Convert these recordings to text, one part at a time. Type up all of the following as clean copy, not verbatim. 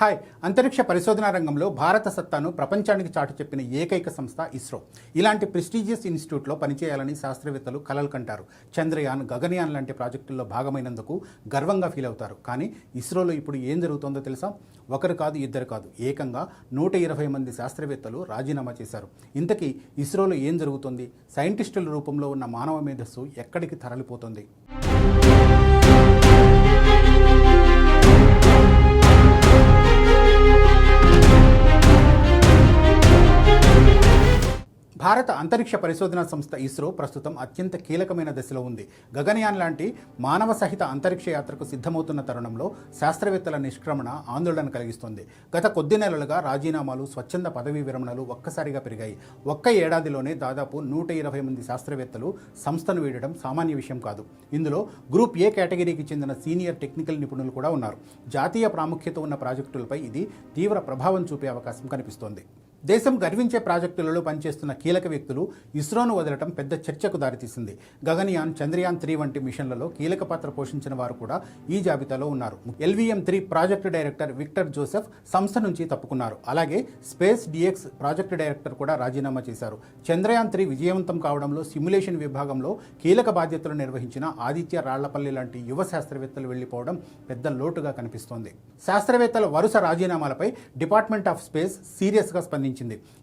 Hi. అంతరిక్ష పరిశోధనా రంగంలో భారత సత్తాను ప్రపంచానికి చాటి చెప్పిన ఏకైక సంస్థ ఇస్రో. ఇలాంటి ప్రెస్టీజియస్ ఇన్స్టిట్యూట్లో పనిచేయాలని శాస్త్రవేత్తలు కలలు కంటారు. చంద్రయాన్, గగనయాన్ లాంటి ప్రాజెక్టుల్లో భాగమైనందుకు గర్వంగా ఫీల్ అవుతారు. కానీ ఇస్రోలో ఇప్పుడు ఏం జరుగుతోందో తెలుసా? ఒకరు కాదు, ఇద్దరు కాదు, ఏకంగా 120 మంది శాస్త్రవేత్తలు రాజీనామా చేశారు. ఇంతకీ ఇస్రోలో ఏం జరుగుతుంది? సైంటిస్టుల రూపంలో ఉన్న మానవ మేధస్సు ఎక్కడికి తరలిపోతుంది? భారత అంతరిక్ష పరిశోధనా సంస్థ ఇస్రో ప్రస్తుతం అత్యంత కీలకమైన దశలో ఉంది. గగనయాన్ లాంటి మానవ సహిత అంతరిక్ష యాత్రకు సిద్ధమవుతున్న తరుణంలో శాస్త్రవేత్తల నిష్క్రమణ ఆందోళన కలిగిస్తోంది. గత కొద్ది నెలలుగా రాజీనామాలు, స్వచ్ఛంద పదవీ విరమణలు ఒక్కసారిగా పెరిగాయి. ఒక్క ఏడాదిలోనే దాదాపు 120 మంది శాస్త్రవేత్తలు సంస్థను వీడడం సామాన్య విషయం కాదు. ఇందులో గ్రూప్ ఏ కేటగిరీకి చెందిన సీనియర్ టెక్నికల్ నిపుణులు కూడా ఉన్నారు. జాతీయ ప్రాముఖ్యత ఉన్న ప్రాజెక్టులపై ఇది తీవ్ర ప్రభావం చూపే అవకాశం కనిపిస్తోంది. దేశం గర్వించే ప్రాజెక్టులలో పనిచేస్తున్న కీలక వ్యక్తులు ఇస్రోను వదలటం పెద్ద చర్చకు దారితీసింది. గగనయాన్, చంద్రయాన్ 3 వంటి మిషన్లలో కీలక పాత్ర పోషించిన వారు కూడా ఈ జాబితాలో ఉన్నారు. LVM-3 project director Victor Joseph సంస్థ నుంచి తప్పుకున్నారు. అలాగే స్పేస్ DX ప్రాజెక్టు డైరెక్టర్ కూడా రాజీనామా చేశారు. చంద్రయాన్ 3 విజయవంతం కావడంలో సిమ్యులేషన్ విభాగంలో కీలక బాధ్యతలు నిర్వహించిన ఆదిత్య రాళ్లపల్లి లాంటి యువ శాస్త్రవేత్తలు వెళ్లిపోవడం పెద్ద లోటుగా కనిపిస్తోంది. శాస్త్రవేత్తల వరుస రాజీనామాలపై డిపార్ట్మెంట్ ఆఫ్ స్పేస్ సీరియస్గా స్పందించింది.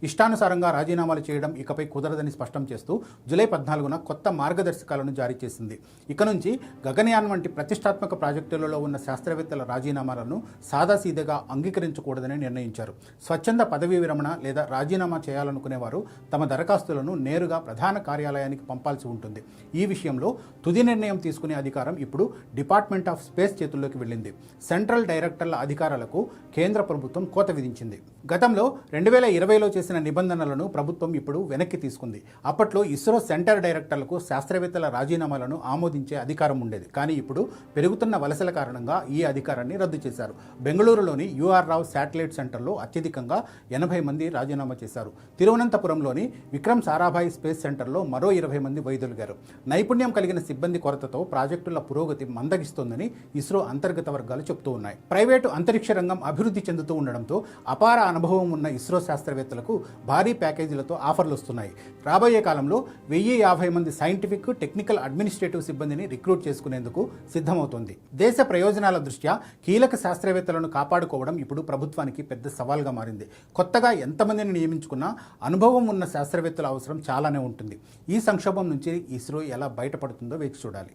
ఇష్టానుసారంగా రాజీనామాలు చేయడం ఇకపై కుదరదని స్పష్టం చేస్తూ జూలై 14న కొత్త మార్గదర్శకాలను జారీ చేసింది. ఇక నుంచి గగనయాన్ వంటి ప్రతిష్టాత్మక ప్రాజెక్టులలో ఉన్న శాస్త్రవేత్తల రాజీనామాలను సాదాసీదగా అంగీకరించకూడదని నిర్ణయించారు. స్వచ్ఛంద పదవీ విరమణ లేదా రాజీనామా చేయాలనుకునేవారు తమ దరఖాస్తులను నేరుగా ప్రధాన కార్యాలయానికి పంపాల్సి ఉంటుంది. ఈ విషయంలో తుది నిర్ణయం తీసుకునే అధికారం ఇప్పుడు డిపార్ట్మెంట్ ఆఫ్ స్పేస్ చేతుల్లోకి వెళ్ళింది. సెంట్రల్ డైరెక్టర్ల అధికారాలకు కేంద్ర ప్రభుత్వం కోత విధించింది. గతంలో 2020లో చేసిన నిబంధనలను ప్రభుత్వం ఇప్పుడు వెనక్కి తీసుకుంది. అప్పట్లో ఇస్రో సెంటర్ డైరెక్టర్లకు శాస్త్రవేత్తల రాజీనామాలను ఆమోదించే అధికారం ఉండేది. కానీ ఇప్పుడు పెరుగుతున్న వలసల కారణంగా ఈ అధికారాన్ని రద్దు చేశారు. బెంగళూరులోని UR రావ్ శాటిలైట్ సెంటర్లో అత్యధికంగా 80 మంది రాజీనామా చేశారు. తిరువనంతపురంలోని విక్రమ్ సారాభాయ్ స్పేస్ సెంటర్లో మరో 20 మంది వైదొలిగారు. నైపుణ్యం కలిగిన సిబ్బంది కొరతతో ప్రాజెక్టుల పురోగతి మందగిస్తోందని ఇస్రో అంతర్గత వర్గాలు చెబుతూ ఉన్నాయి. ప్రైవేటు అంతరిక్ష రంగం అభివృద్ధి చెందుతూ ఉండడంతో అపార అనుభవం ఉన్న ఇస్రో శాస్త్రవేత్తలకు భారీ ప్యాకేజీలతో ఆఫర్లు వస్తున్నాయి. రాబోయే కాలంలో 1050 మంది సైంటిఫిక్, టెక్నికల్, అడ్మినిస్ట్రేటివ్ సిబ్బందిని రిక్రూట్ చేసుకునేందుకు సిద్ధమవుతోంది. దేశ ప్రయోజనాల దృష్ట్యా కీలక శాస్త్రవేత్తలను కాపాడుకోవడం ఇప్పుడు ప్రభుత్వానికి పెద్ద సవాల్గా మారింది. కొత్తగా ఎంతమందిని నియమించుకున్నా అనుభవం ఉన్న శాస్త్రవేత్తల అవసరం చాలానే ఉంటుంది. ఈ సంక్షోభం నుంచి ఇస్రో ఎలా బయటపడుతుందో వేచి చూడాలి.